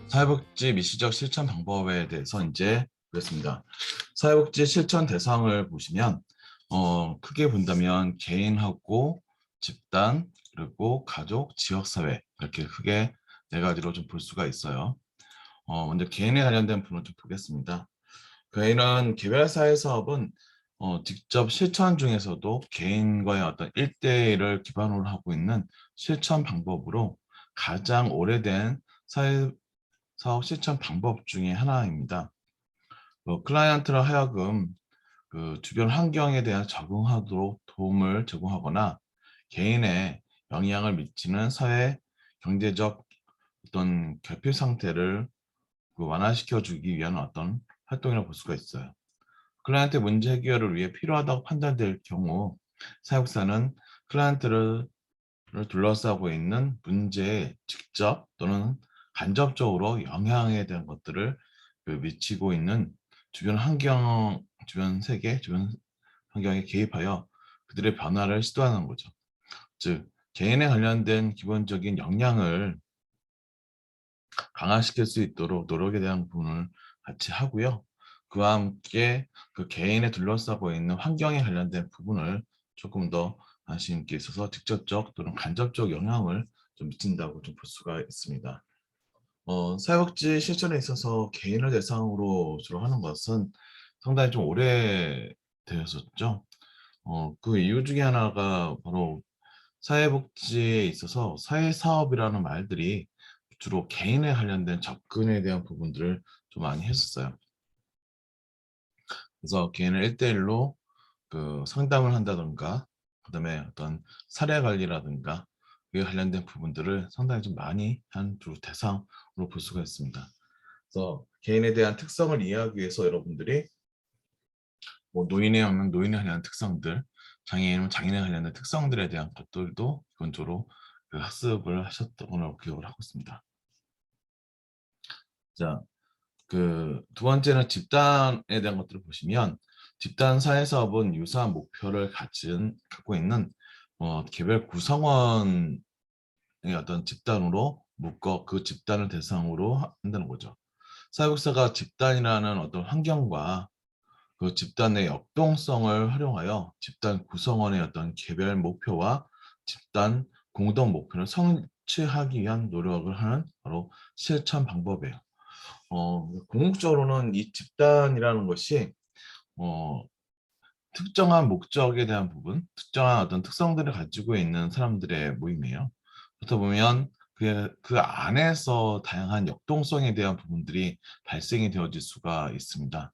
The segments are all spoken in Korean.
사회복지 미시적 실천 방법에 대해서 이제 보겠습니다. 사회복지 실천 대상을 보시면 크게 본다면 개인하고 집단 그리고 가족, 지역사회 이렇게 크게 네 가지로 좀 볼 수가 있어요. 먼저 개인에 관련된 부분을 좀 보겠습니다. 개인은 개별사회 사업은 직접 실천 중에서도 개인과의 어떤 1대1을 기반으로 하고 있는 실천 방법으로 가장 오래된 사회 사업 실천 방법 중에 하나입니다. 클라이언트를 하여금 그 주변 환경에 대한 적응하도록 도움을 제공하거나 개인의 영향을 미치는 사회 경제적 어떤 결핍 상태를 완화시켜 주기 위한 어떤 활동이라고 볼 수가 있어요. 클라이언트 문제 해결을 위해 필요하다고 판단될 경우 사육사는 클라이언트를 둘러싸고 있는 문제에 직접 또는 간접적으로 영향에 대한 것들을 미치고 있는 주변 환경, 주변 세계, 주변 환경에 개입하여 그들의 변화를 시도하는 거죠. 즉, 개인에 관련된 기본적인 역량을 강화시킬 수 있도록 노력에 대한 부분을 같이 하고요. 그와 함께 그 개인에 둘러싸고 있는 환경에 관련된 부분을 조금 더 관심 있게 있어서 직접적 또는 간접적 영향을 좀 미친다고 좀 볼 수가 있습니다. 사회복지 실천에 있어서 개인을 대상으로 주로 하는 것은 상당히 좀 오래되었었죠. 그 이유 중에 하나가 바로 사회복지에 있어서 사회사업이라는 말들이 주로 개인에 관련된 접근에 대한 부분들을 좀 많이 했었어요. 그래서 개인을 1대1로 그 상담을 한다든가, 그다음에 어떤 사례 관리라든가 그에 관련된 부분들을 상당히 좀 많이 한 주로 대상으로 볼 수가 있습니다. 그래서 개인에 대한 특성을 이해하기 위해서 여러분들이 뭐 노인에 하면 노인에 관한 특성들, 장애인은 장애인에 관련된 특성들에 대한 것들도 기본적으로 그 학습을 하셨던 걸로 기억을 하고 있습니다. 자, 그 두 번째는 집단에 대한 것들을 보시면 집단 사회 사업은 유사한 목표를 갖고 있는 개별 구성원의 어떤 집단으로 묶어 그 집단을 대상으로 한다는 거죠. 사회복지사가 집단이라는 어떤 환경과 그 집단의 역동성을 활용하여 집단 구성원의 어떤 개별 목표와 집단 공동 목표를 성취하기 위한 노력을 하는 바로 실천 방법이에요. 궁극적으로는 이 집단이라는 것이 어, 특정한 목적에 대한 부분, 특정한 어떤 특성들을 가지고 있는 사람들의 모임이에요. 그렇다 보면 그 안에서 다양한 역동성에 대한 부분들이 발생이 되어질 수가 있습니다.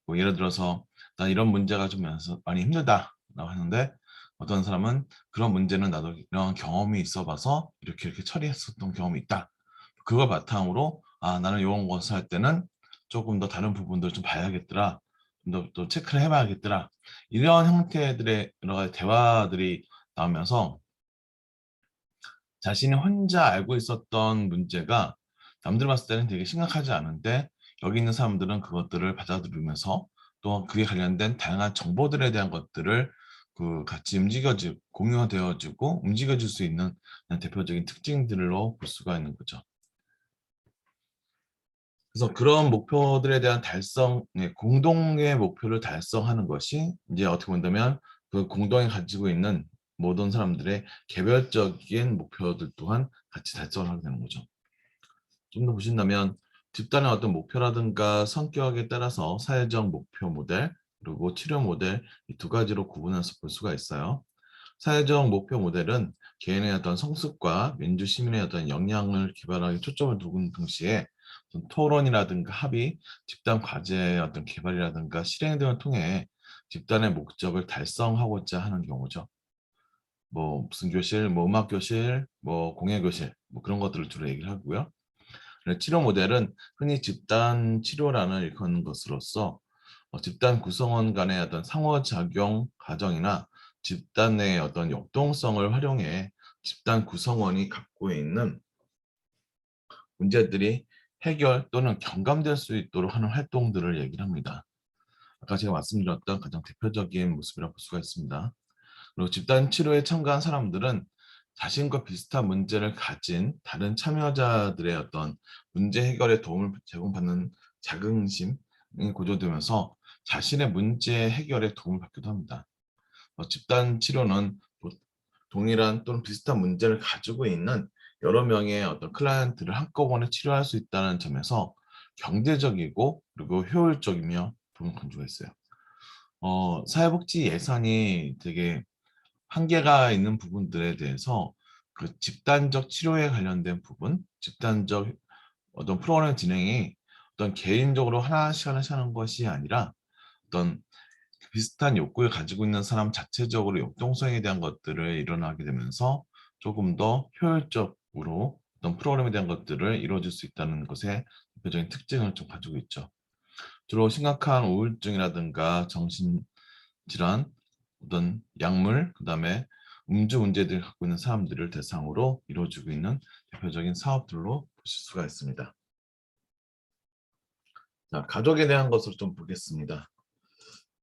뭐 예를 들어서 나 이런 문제가 좀 많이 힘들다라고 하는데 어떤 사람은 그런 문제는 나도 이런 경험이 있어봐서 이렇게 처리했었던 경험이 있다. 그걸 바탕으로 나는 이런 것을 할 때는 조금 더 다른 부분들을 좀 봐야겠더라. 좀 더 또 체크를 해봐야겠더라. 이런 형태들의 여러 가지 대화들이 나오면서 자신이 혼자 알고 있었던 문제가 남들 봤을 때는 되게 심각하지 않은데 여기 있는 사람들은 그것들을 받아들이면서 또 그에 관련된 다양한 정보들에 대한 것들을 그 같이 움직여지고 공유되어지고 움직여질 수 있는 대표적인 특징들로 볼 수가 있는 거죠. 그래서 그런 목표들에 대한 달성, 공동의 목표를 달성하는 것이 이제 어떻게 본다면 그 공동이 가지고 있는 모든 사람들의 개별적인 목표들 또한 같이 달성을 하게 되는 거죠. 좀 더 보신다면 집단의 어떤 목표라든가 성격에 따라서 사회적 목표 모델 그리고 치료 모델 이 두 가지로 구분해서 볼 수가 있어요. 사회적 목표 모델은 개인의 어떤 성숙과 민주 시민의 어떤 역량을 기반하게 초점을 두는 동시에 어떤 토론이라든가 합의, 집단 과제의 어떤 개발이라든가 실행 등을 통해 집단의 목적을 달성하고자 하는 경우죠. 뭐 무슨 교실, 뭐 음악 교실, 뭐 공예 교실, 뭐 그런 것들을 주로 얘기를 하고요. 치료 모델은 흔히 집단 치료라는 일컫는 것으로서 집단 구성원 간의 어떤 상호작용 과정이나 집단 내의 어떤 역동성을 활용해 집단 구성원이 갖고 있는 문제들이 해결 또는 경감될 수 있도록 하는 활동들을 얘기를 합니다. 아까 제가 말씀드렸던 가장 대표적인 모습이라고 볼 수가 있습니다. 그리고 집단 치료에 참가한 사람들은 자신과 비슷한 문제를 가진 다른 참여자들의 어떤 문제 해결에 도움을 제공받는 자긍심이 고조되면서 자신의 문제 해결에 도움을 받기도 합니다. 집단 치료는 동일한 또는 비슷한 문제를 가지고 있는 여러 명의 어떤 클라이언트를 한꺼번에 치료할 수 있다는 점에서 경제적이고 그리고 효율적이며 좋은 간주가 있어요. 사회복지 예산이 되게 한계가 있는 부분들에 대해서 그 집단적 치료에 관련된 부분, 집단적 어떤 프로그램 진행이 어떤 개인적으로 하나씩 하는 것이 아니라 어떤 비슷한 욕구를 가지고 있는 사람 자체적으로 역동성에 대한 것들을 일어나게 되면서 조금 더 효율적으로 어떤 프로그램에 대한 것들을 이루어질 수 있다는 것의 대표적인 특징을 좀 가지고 있죠. 주로 심각한 우울증이라든가 정신질환, 어떤 약물, 그다음에 음주 문제들을 갖고 있는 사람들을 대상으로 이루어지고 있는 대표적인 사업들로 보실 수가 있습니다. 자, 가족에 대한 것을 좀 보겠습니다.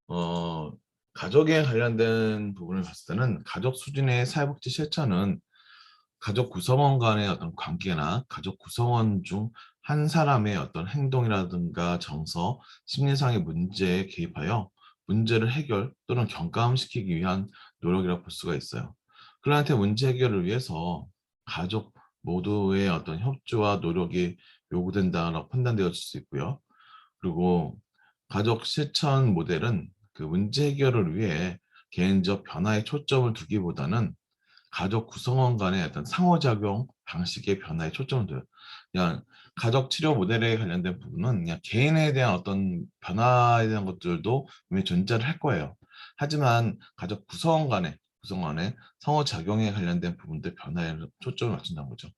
어, 가족에 관련된 부분을 봤을 때는 가족 수준의 사회복지 실천은 가족 구성원 간의 어떤 관계나 가족 구성원 중 한 사람의 어떤 행동이라든가 정서, 심리상의 문제에 개입하여 문제를 해결 또는 경감시키기 위한 노력이라고 볼 수가 있어요. 클라이언트 문제 해결을 위해서 가족 모두의 어떤 협조와 노력이 요구된다고 판단되어질 수 있고요. 그리고 가족 실천 모델은 그 문제 해결을 위해 개인적 변화에 초점을 두기보다는 가족 구성원 간의 어떤 상호작용 방식의 변화에 초점을 둬요. 그냥 가족 치료 모델에 관련된 부분은 그냥 개인에 대한 어떤 변화에 대한 것들도 분명히 존재를 할 거예요. 하지만 가족 구성원 간의 상호작용에 관련된 부분들 변화에 초점을 맞춘다는 거죠.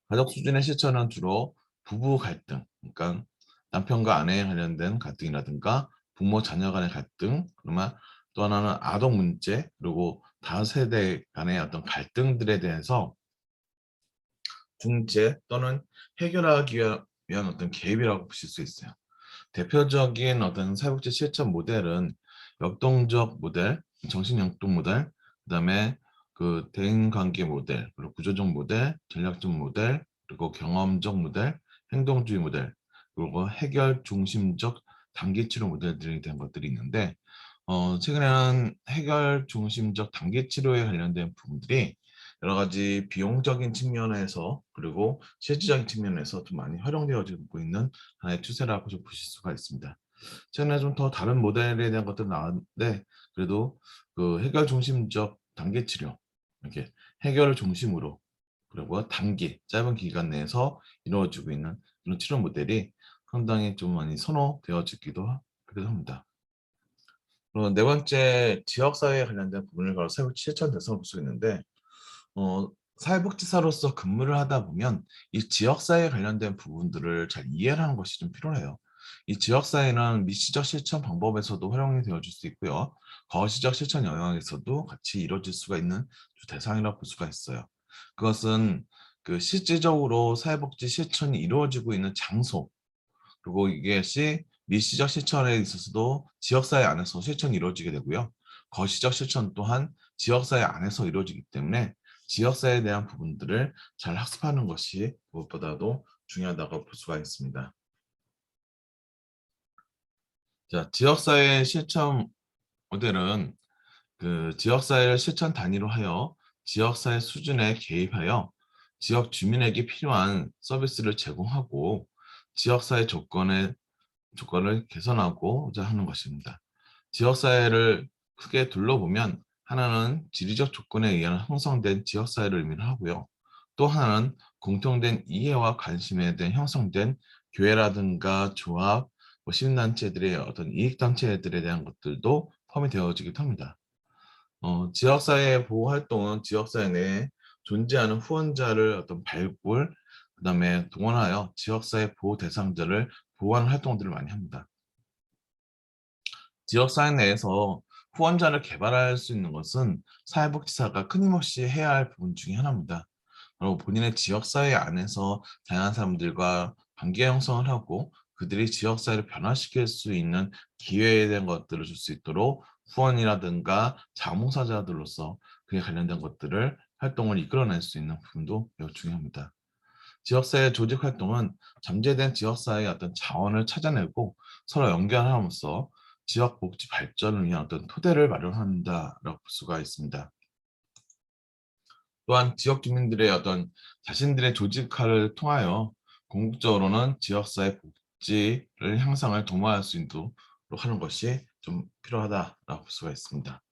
가족 수준의 실천은 주로 부부 갈등, 그러니까 남편과 아내에 관련된 갈등이라든가 부모 자녀 간의 갈등, 그러면 또 하나는 아동 문제, 그리고 다세대 간의 어떤 갈등들에 대해서 중재 또는 해결하기 위한 어떤 개입이라고 보실 수 있어요. 대표적인 어떤 사회복지 실천 모델은 역동적 모델, 정신영동 모델, 그다음에 그 대인관계 모델, 그리고 구조적 모델, 전략적 모델, 그리고 경험적 모델, 행동주의 모델, 그리고 해결 중심적 단기 치료 모델들이 된 것들이 있는데 최근에는 해결 중심적 단기 치료에 관련된 부분들이 여러 가지 비용적인 측면에서 그리고 실질적인 측면에서 좀 많이 활용되어지고 있는 하나의 추세라고 좀 보실 수가 있습니다. 최근에 좀 더 다른 모델에 대한 것들 나왔는데 그래도 그 해결 중심적 단기 치료 이렇게 해결을 중심으로 그리고 단기 짧은 기간 내에서 이루어지고 있는 그런 치료 모델이 상당히 좀 많이 선호되어지기도 하기도 합니다. 그리고 네 번째 지역사회에 관련된 부분을 바로 사회복지 실천 대상을 볼 수 있는데 사회복지사로서 근무를 하다 보면 이 지역사회에 관련된 부분들을 잘 이해를 하는 것이 좀 필요해요. 이 지역사회는 미시적 실천 방법에서도 활용이 되어질 수 있고요. 거시적 실천 영역에서도 같이 이루어질 수가 있는 대상이라고 볼 수가 있어요. 그것은 그 실질적으로 사회복지 실천이 이루어지고 있는 장소, 그리고 이것이 미시적 실천에 있어서도 지역사회 안에서 실천이 이루어지게 되고요. 거시적 실천 또한 지역사회 안에서 이루어지기 때문에 지역사회에 대한 부분들을 잘 학습하는 것이 무엇보다도 중요하다고 볼 수가 있습니다. 자, 지역사회 실천 모델은 그 지역사회를 실천 단위로 하여 지역사회 수준에 개입하여 지역 주민에게 필요한 서비스를 제공하고 지역사회 조건을 개선하고자 하는 것입니다. 지역사회를 크게 둘러보면 하나는 지리적 조건에 의한 형성된 지역사회를 의미를 하고요. 또 하나는 공통된 이해와 관심에 대한 형성된 교회라든가 조합, 시민단체들의 어떤 이익단체들에 대한 것들도 포함이 되어지기도 합니다. 지역사회 보호 활동은 지역사회 내에 존재하는 후원자를 어떤 발굴, 그다음에 동원하여 지역사회 보호 대상자를 보호하는 활동들을 많이 합니다. 지역사회 내에서 후원자를 개발할 수 있는 것은 사회복지사가 끊임없이 해야 할 부분 중에 하나입니다. 바로 본인의 지역사회 안에서 다양한 사람들과 관계 형성을 하고 그들이 지역사회를 변화시킬 수 있는 기회에 대한 것들을 줄 수 있도록 후원이라든가 자문사자들로서 그에 관련된 것들을 활동을 이끌어낼 수 있는 부분도 매우 중요합니다. 지역사회 조직 활동은 잠재된 지역사회의 어떤 자원을 찾아내고 서로 연결함으로써 지역 복지 발전을 위한 어떤 토대를 마련한다라고 볼 수가 있습니다. 또한 지역 주민들의 어떤 자신들의 조직화를 통하여 궁극적으로는 지역사회 복지를 향상을 도모할 수 있도록 하는 것이 좀 필요하다라고 볼 수가 있습니다.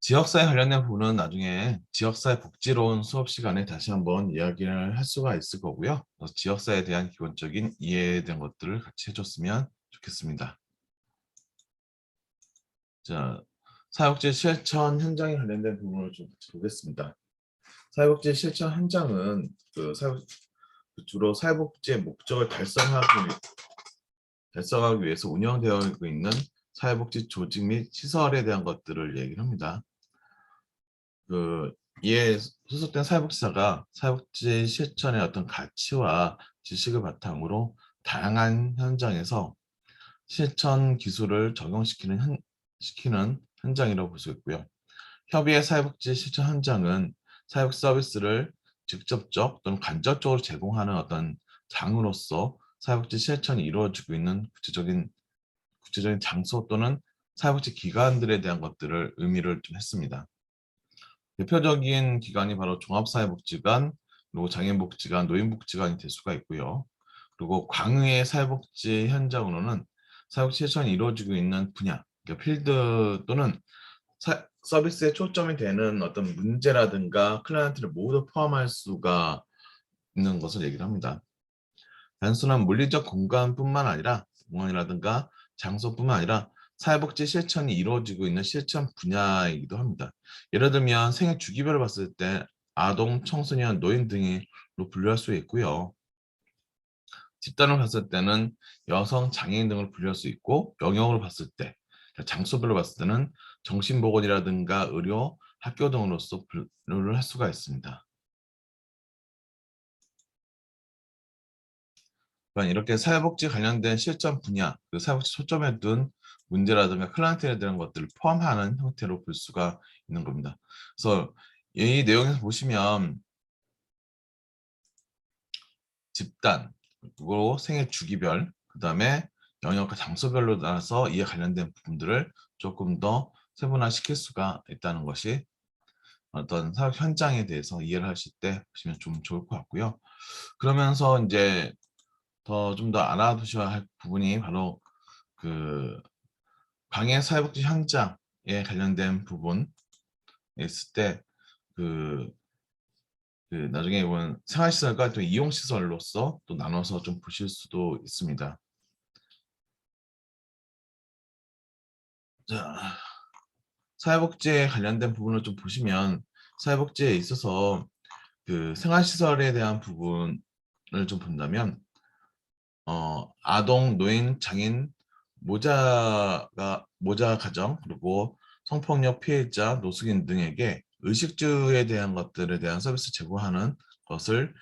지역사회 관련된 부분은 나중에 지역사회 복지론 수업 시간에 다시 한번 이야기를 할 수가 있을 거고요. 지역사회에 대한 기본적인 이해에 대한 것들을 같이 해줬으면 좋겠습니다. 자, 사회복지 실천 현장에 관련된 부분을 좀 보겠습니다. 사회복지 실천 현장은 주로 사회복지의 목적을 달성하기 위해서 운영되어 있는 사회복지 조직 및 시설에 대한 것들을 얘기를 합니다. 이에 소속된 사회복지사가 사회복지 실천의 어떤 가치와 지식을 바탕으로 다양한 현장에서 실천 기술을 적용시키는 현장이라고 볼 수 있고요. 협의회 사회복지 실천 현장은 사회복지 서비스를 직접적 또는 간접적으로 제공하는 어떤 장으로서 사회복지 실천이 이루어지고 있는 구체적인 장소 또는 사회복지 기관들에 대한 것들을 의미를 좀 했습니다. 대표적인 기관이 바로 종합사회복지관, 그리고 장애인복지관, 노인복지관이 될 수가 있고요. 그리고 광의의 사회복지 현장으로는 사회복지 실천이 이루어지고 있는 분야, 그러니까 필드 또는 서비스에 초점이 되는 어떤 문제라든가 클라이언트를 모두 포함할 수가 있는 것을 얘기를 합니다. 단순한 물리적 공간뿐만 아니라 공간이라든가 장소뿐만 아니라 사회복지 실천이 이루어지고 있는 실천 분야이기도 합니다. 예를 들면 생애 주기별을 봤을 때 아동, 청소년, 노인 등으로 분류할 수 있고요. 집단을 봤을 때는 여성, 장애인 등을 분류할 수 있고 영역으로 봤을 때 장소별로 봤을 때는 정신보건이라든가 의료, 학교 등으로서 분류를 할 수가 있습니다. 이렇게 사회복지 관련된 실천 분야, 사회복지 초점에 둔 문제라든가 클라이언트에 대한 것들을 포함하는 형태로 볼 수가 있는 겁니다. 그래서 이 내용에서 보시면 집단, 그리고 생애 주기별, 그 다음에 영역과 장소별로 나눠서 이에 관련된 부분들을 조금 더 세분화시킬 수가 있다는 것이 어떤 사업 현장에 대해서 이해를 하실 때 보시면 좀 좋을 것 같고요. 그러면서 이제 좀 더 알아두셔야 할 부분이 바로 방해 사회복지 현장에 관련된 부분에 있을 때 나중에 이번 생활시설과 또 이용시설로서 또 나눠서 좀 보실 수도 있습니다. 자, 사회복지에 관련된 부분을 좀 보시면 사회복지에 있어서 생활시설에 대한 부분을 좀 본다면 아동, 노인, 장애인, 모자 가정, 그리고 성폭력 피해자, 노숙인 등에게 의식주에 대한 것들에 대한 서비스 제공하는 것을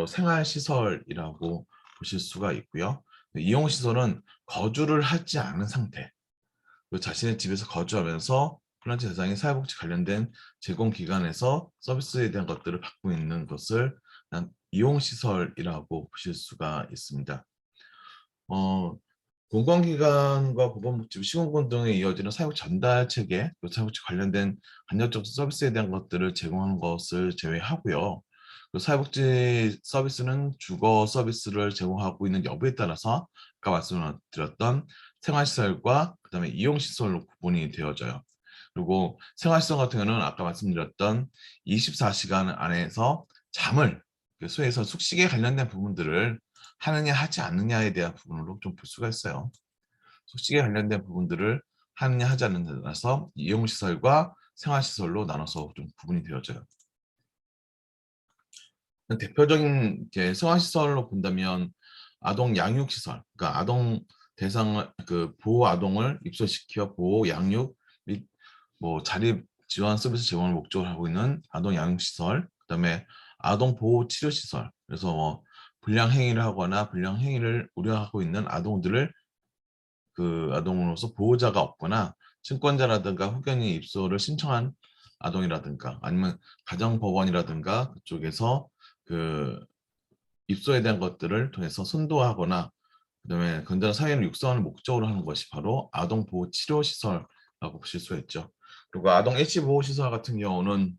생활시설이라고 보실 수가 있고요. 이용시설은 거주를 하지 않은 상태, 자신의 집에서 거주하면서 플란트 대상이 사회복지 관련된 제공기관에서 서비스에 대한 것들을 받고 있는 것을 이용시설이라고 보실 수가 있습니다. 공공기관과 보건복지부, 시공군 등에 이어지는 사회복 전달 체계, 사회복지 관련된 간접적 서비스에 대한 것들을 제공하는 것을 제외하고요. 사회복지 서비스는 주거 서비스를 제공하고 있는 여부에 따라서 아까 말씀드렸던 생활시설과 그다음에 이용시설로 구분이 되어져요. 그리고 생활시설 같은 경우는 아까 말씀드렸던 24시간 안에서 잠을 소위해서 숙식에 관련된 부분들을 하느냐 하지 않느냐에 대한 부분으로 좀 볼 수가 있어요. 숙식에 관련된 부분들을 하느냐 하지 않느냐에 따라서 이용시설과 생활시설로 나눠서 좀 구분이 되어져요. 대표적인 생활시설로 본다면 아동 양육시설, 그러니까 아동 대상을 보호 아동을 입소시켜 보호 양육 및 자립 지원 서비스 제공을 목적으로 하고 있는 아동 양육시설, 그다음에 아동 보호 치료시설, 그래서 불량 행위를 하거나 불량 행위를 우려하고 있는 아동들을 아동으로서 보호자가 없거나 친권자라든가 후견인 입소를 신청한 아동이라든가 아니면 가정법원이라든가 그쪽에서 그 입소에 대한 것들을 통해서 선도하거나 그다음에 건전한 사회를 육성하는 목적으로 하는 것이 바로 아동보호치료시설이라고 보실 수가 있죠. 그리고 아동 일시보호시설 같은 경우는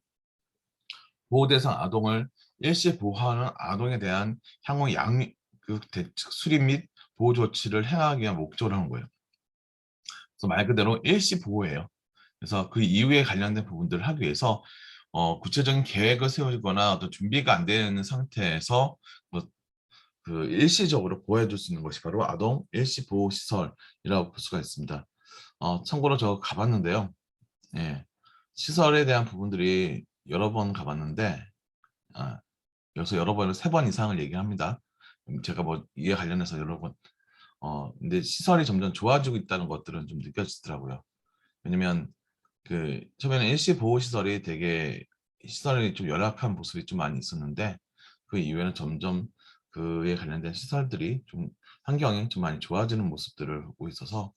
보호대상 아동을 일시 보호하는 아동에 대한 향후 수립 및 보호 조치를 행하기 위한 목적으로 하는 거예요. 그래서 말 그대로 일시 보호예요. 그래서 그 이후에 관련된 부분들을 하기 위해서 구체적인 계획을 세우거나 어떤 준비가 안 되는 상태에서 뭐그 일시적으로 보호해 줄 수 있는 것이 바로 아동 일시 보호 시설이라고 볼 수가 있습니다. 참고로 저 가봤는데요. 예, 시설에 대한 부분들이 여러 번 가봤는데 아, 여기서 여러 번을 3번 이상을 얘기합니다. 제가 뭐 이에 관련해서 여러 번 근데 시설이 점점 좋아지고 있다는 것들은 좀 느껴지더라고요. 왜냐면 그 처음에는 일시 보호 시설이 되게 시설이 좀 열악한 모습이 좀 많이 있었는데 그 이후에는 점점 그에 관련된 시설들이 좀 환경이 좀 많이 좋아지는 모습들을 보고 있어서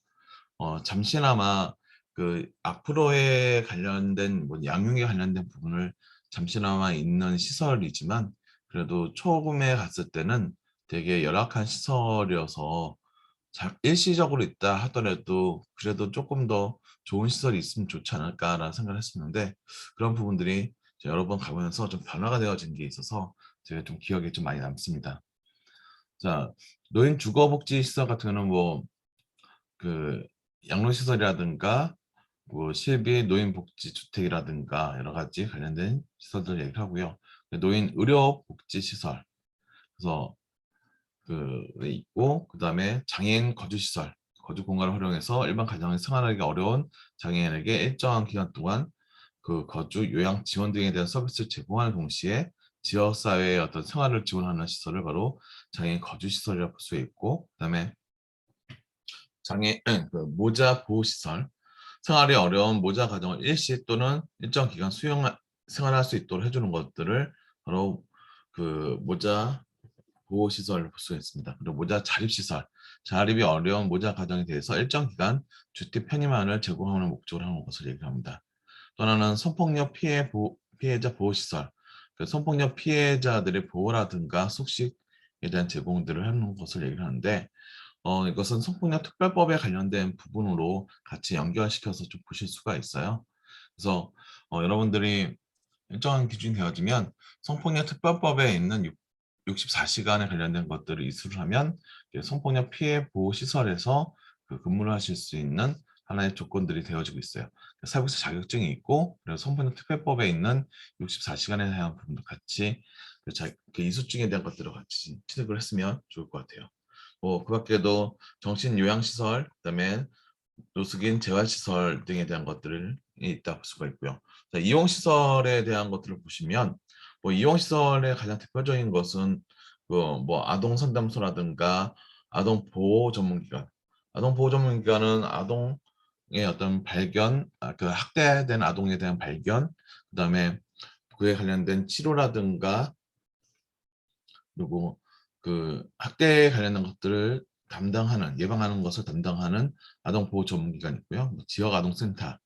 잠시나마 그 앞으로에 관련된 뭐 양육에 관련된 부분을 잠시나마 있는 시설이지만 그래도 초음에 갔을 때는 되게 열악한 시설이어서 일시적으로 있다 하더라도 그래도 조금 더 좋은 시설이 있으면 좋지 않을까라는 생각을 했었는데 그런 부분들이 여러 번 가보면서 좀 변화가 되어진 게 있어서 제가 좀 기억에 좀 많이 남습니다. 자, 노인 주거복지시설 같은 경우는 뭐 그 양로시설이라든가 뭐 실비 노인복지주택이라든가 여러 가지 관련된 시설들 얘기를 하고요. 노인 의료복지시설 그래서 있고 그다음에 장애인 거주시설 거주 공간을 활용해서 일반 가정에 생활하기 어려운 장애인에게 일정한 기간 동안 그 거주 요양 지원 등에 대한 서비스를 제공하는 동시에 지역사회의 어떤 생활을 지원하는 시설을 바로 장애인 거주시설이라고 볼 수 있고 그다음에 모자 보호시설 생활이 어려운 모자 가정을 일시 또는 일정 기간 생활할 수 있도록 해주는 것들을 바로 그 모자 보호시설을 볼 수 있습니다. 그리고 모자 자립시설, 자립이 어려운 모자 가정에 대해서 일정 기간 주택 편의만을 제공하는 목적으로 하는 것을 얘기합니다. 또 하나는 피해자 보호시설, 그 성폭력 피해자들의 보호라든가 숙식에 대한 제공들을 하는 것을 얘기하는데 이것은 성폭력 특별법에 관련된 부분으로 같이 연결시켜서 좀 보실 수가 있어요. 그래서 여러분들이 일정한 기준이 되어지면 성폭력 특별법에 있는 64시간에 관련된 것들을 이수를 하면 성폭력 피해 보호 시설에서 그 근무를 하실 수 있는 하나의 조건들이 되어지고 있어요. 사회복지 자격증이 있고 그래서 성폭력 특별법에 있는 64시간에 대한 부분도 같이 그 이수증에 대한 것들을 같이 취득을 했으면 좋을 것 같아요. 그 밖에도 정신요양시설, 그다음에 노숙인 재활시설 등에 대한 것들을 있다 볼 수가 있고요. 자, 이용시설에 대한 것들을 보시면 뭐 이용시설의 가장 대표적인 것은 그뭐 아동상담소라든가 아동보호전문기관. 아동보호전문기관은 아동의 어떤 발견, 그 학대된 아동에 대한 발견, 그다음에 그에 관련된 치료라든가 그리고 그 학대에 관련된 것들을 담당하는 예방하는 것을 담당하는 아동보호 전문기관이 있고요. 뭐 지역아동센터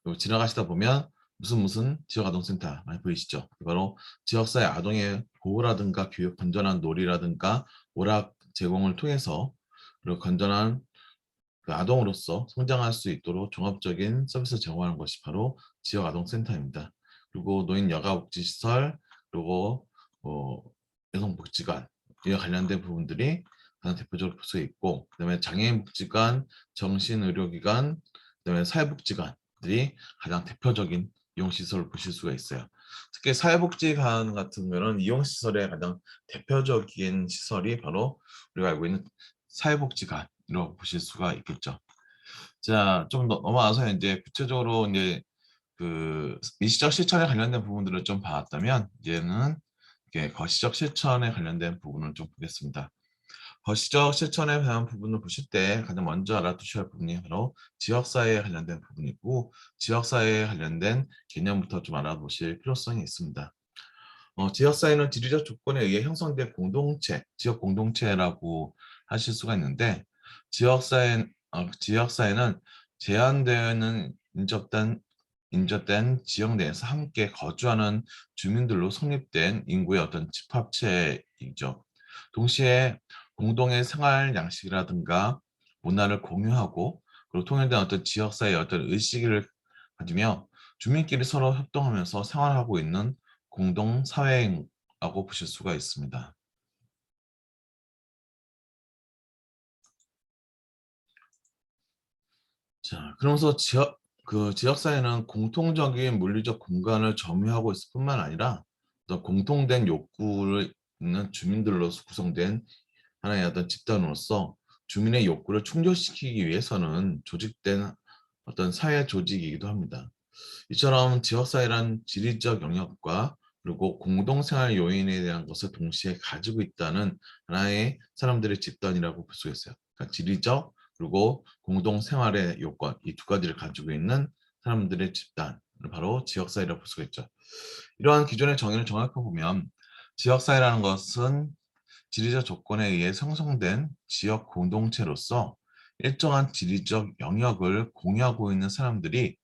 그리고 지나가시다 보면 무슨 지역아동센터 많이 보이시죠? 바로 지역사회 아동의 보호라든가 교육 건전한 놀이라든가 오락 제공을 통해서 그리고 건전한 그 아동으로서 성장할 수 있도록 종합적인 서비스를 제공하는 것이 바로 지역아동센터입니다. 그리고 노인 여가복지시설 그리고 여성복지관 이와 관련된 부분들이 가장 대표적으로 볼 수 있고 그다음에 장애인복지관, 정신의료기관, 그다음에 사회복지관들이 가장 대표적인 이용시설을 보실 수가 있어요. 특히 사회복지관 같은 경우는 이용시설의 가장 대표적인 시설이 바로 우리가 알고 있는 사회복지관이라고 보실 수가 있겠죠. 자, 좀 넘어와서 이제 구체적으로 이제 그 일시적 실천에 관련된 부분들을 좀 봤다면 이제는 이렇게 거시적 실천에 관련된 부분을 좀 보겠습니다. 거시적 실천에 대한 부분을 보실 때 가장 먼저 알아두셔야 할 부분이 바로 지역사회에 관련된 부분이고 지역사회에 관련된 개념부터 좀 알아보실 필요성이 있습니다. 지역사회는 지리적 조건에 의해 형성된 공동체, 지역 공동체라고 하실 수가 있는데 지역사회는 제한되는 인접된 인접된 지역 내에서 함께 거주하는 주민들로 성립된 인구의 어떤 집합체이죠. 동시에 공동의 생활 양식이라든가 문화를 공유하고 그리고 통일된 어떤 지역사회의 어떤 의식을 가지며 주민끼리 서로 협동하면서 생활하고 있는 공동 사회라고 보실 수가 있습니다. 자, 그러면서 지역사회는 공통적인 물리적 공간을 점유하고 있을 뿐만 아니라 또 공통된 욕구를 있는 주민들로서 구성된 하나의 어떤 집단으로서 주민의 욕구를 충족시키기 위해서는 조직된 어떤 사회 조직이기도 합니다. 이처럼 지역사회란 지리적 영역과 그리고 공동생활 요인에 대한 것을 동시에 가지고 있다는 하나의 사람들의 집단이라고 볼 수 있어요. 그러니까 지리적 그리고 공동생활의 요건 이 두 가지를 가지고 있는 사람들의 집단을 바로 지역사회라고 볼 수가 있죠. 이러한 기존의 정의를 정확히 보면 지역사회라는 것은 지리적 조건에 의해 형성된 지역 공동체로서 일정한 지리적 영역을 공유하고 있는 사람들이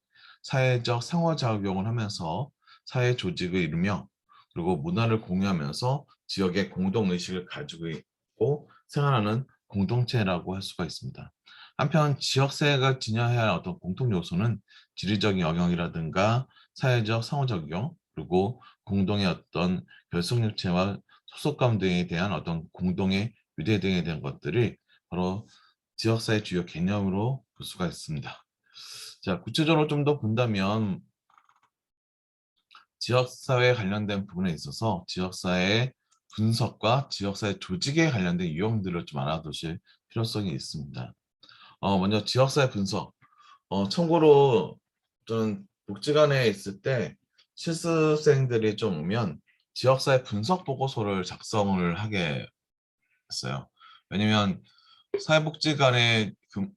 사회적 상호작용을 하면서 사회 조직을 이루며 그리고 문화를 공유하면서 지역의 공동의식을 가지고 있고 생활하는 공동체라고 할 수가 있습니다. 한편 지역사회가 지녀야 할 어떤 공통 요소는 지리적 영역이라든가 사회적 상호작용 그리고 공동의 어떤 결속력체와 소속감 등에 대한 어떤 공동의 유대 등에 대한 것들이 바로 지역사회 주요 개념으로 볼 수가 있습니다. 자, 구체적으로 좀 더 본다면 지역사회에 관련된 부분에 있어서 지역사회 분석과 지역사회 조직에 관련된 유형들을 좀 알아두실 필요성이 있습니다. 먼저 지역사회 분석. 참고로 저는 복지관에 있을 때 실습생들이 좀 오면 지역사회 분석 보고서를 작성을 하게 했어요. 왜냐면 사회복지관의 그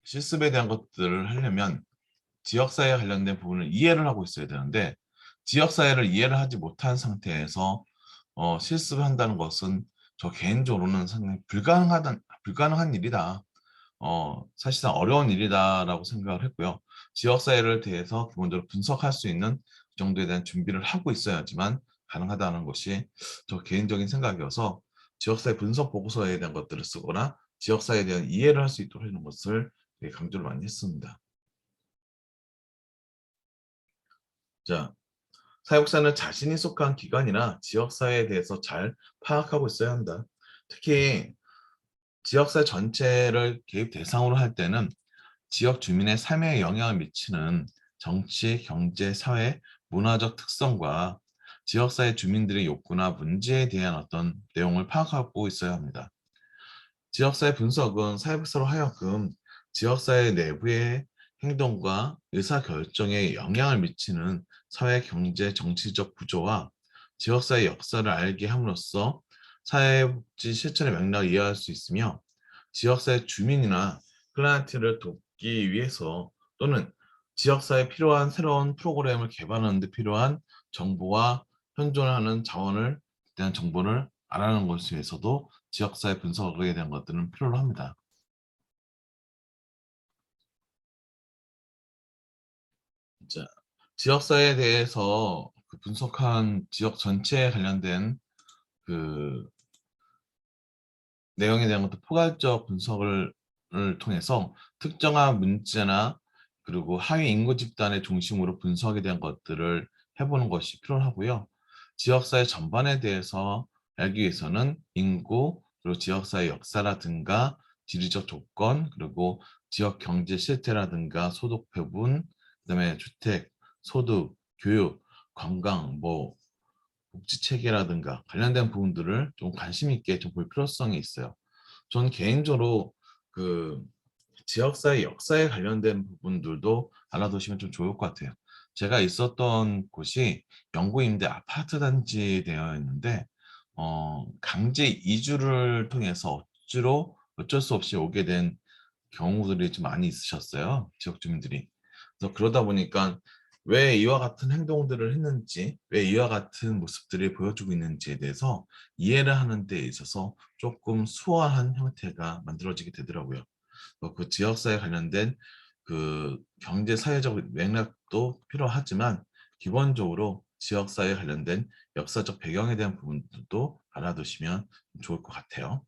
실습에 대한 것들을 하려면 지역사회에 관련된 부분을 이해를 하고 있어야 되는데 지역사회를 이해를 하지 못한 상태에서 실습을 한다는 것은 저 개인적으로는 상당히 불가능한 일이다. 사실상 어려운 일이다라고 생각을 했고요. 지역사회를 대해서 기본적으로 분석할 수 있는 그 정도에 대한 준비를 하고 있어야지만 가능하다는 것이 저 개인적인 생각이어서 지역사회 분석 보고서에 대한 것들을 쓰거나 지역사회에 대한 이해를 할 수 있도록 하는 것을 되게 강조를 많이 했습니다. 자, 사육사는 자신이 속한 기관이나 지역사회에 대해서 잘 파악하고 있어야 한다. 특히 지역사회 전체를 개입 대상으로 할 때는 지역 주민의 삶에 영향을 미치는 정치, 경제, 사회, 문화적 특성과 지역사회 주민들의 욕구나 문제에 대한 어떤 내용을 파악하고 있어야 합니다. 지역사회 분석은 사회복사로 하여금 지역사회 내부의 행동과 의사결정에 영향을 미치는 사회, 경제, 정치적 구조와 지역사회 역사를 알게 함으로써 사회복지 실천의 맥락을 이해할 수 있으며 지역사회 주민이나 클라이언트를 돕기 위해서 또는 지역사회에 필요한 새로운 프로그램을 개발하는 데 필요한 정보와 현존하는 자원을 대한 정보를 알아내는 것에 위해서도 지역사회 분석에 대한 것들은 필요로 합니다. 자, 지역사회에 대해서 그 분석한 지역 전체에 관련된 그 내용에 대한 것도 포괄적 분석을 통해서 특정한 문제나 그리고 하위 인구 집단의 중심으로 분석에 대한 것들을 해보는 것이 필요하고요. 지역사회 전반에 대해서 알기 위해서는 인구, 그리고 지역사회 역사라든가 지리적 조건, 그리고 지역 경제 실태라든가 소득 배분, 그다음에 주택, 소득, 교육, 관광, 뭐 복지 체계라든가 관련된 부분들을 좀 관심 있게 좀 볼 필요성이 있어요. 전 개인적으로 그 지역사회 역사에 관련된 부분들도 알아두시면 좀 좋을 것 같아요. 제가 있었던 곳이 영구 임대 아파트 단지 되어 있는데 강제 이주를 통해서 억지로 어쩔 수 없이 오게 된 경우들이 좀 많이 있으셨어요. 지역 주민들이. 그래서 그러다 보니까 왜 이와 같은 행동들을 했는지, 왜 이와 같은 모습들이 보여주고 있는지에 대해서 이해를 하는 데 있어서 조금 수월한 형태가 만들어지게 되더라고요. 그 지역사회 관련된 그 경제 사회적 맥락도 필요하지만 기본적으로 지역사회에 관련된 역사적 배경에 대한 부분들도 알아두시면 좋을 것 같아요.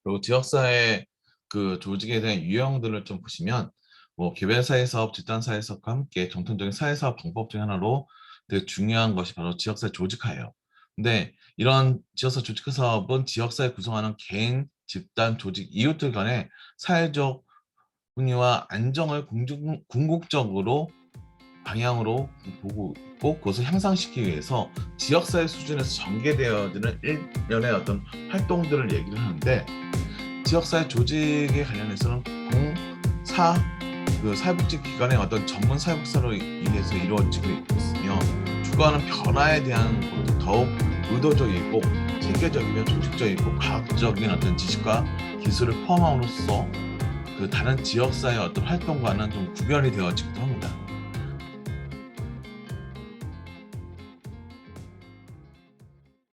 그리고 지역사회 그 조직에 대한 유형들을 좀 보시면 뭐 개별사회사업, 집단사회사업과 함께 정통적인 사회사업 방법 중 하나로 되게 중요한 것이 바로 지역사회 조직화예요. 근데 이런 지역사회 조직화 사업은 지역사회 구성하는 개인, 집단, 조직, 이웃들 간의 사회적 분위와 안정을 궁극적으로 방향으로 보고 있고 그것을 향상시키기 위해서 지역사회 수준에서 전개되어지는 일련의 어떤 활동들을 얘기를 하는데 지역사회 조직에 관련해서는 공사 그 사회복지 기관의 어떤 전문 사회복사로 인해서 이루어지고 있으며 추구하는 변화에 대한 것도 더욱 의도적이고 체계적이며 조직적이고 과학적인 어떤 지식과 기술을 포함함으로써 그 다른 지역사회 어떤 활동과는 좀 구별이 되어지기도 합니다.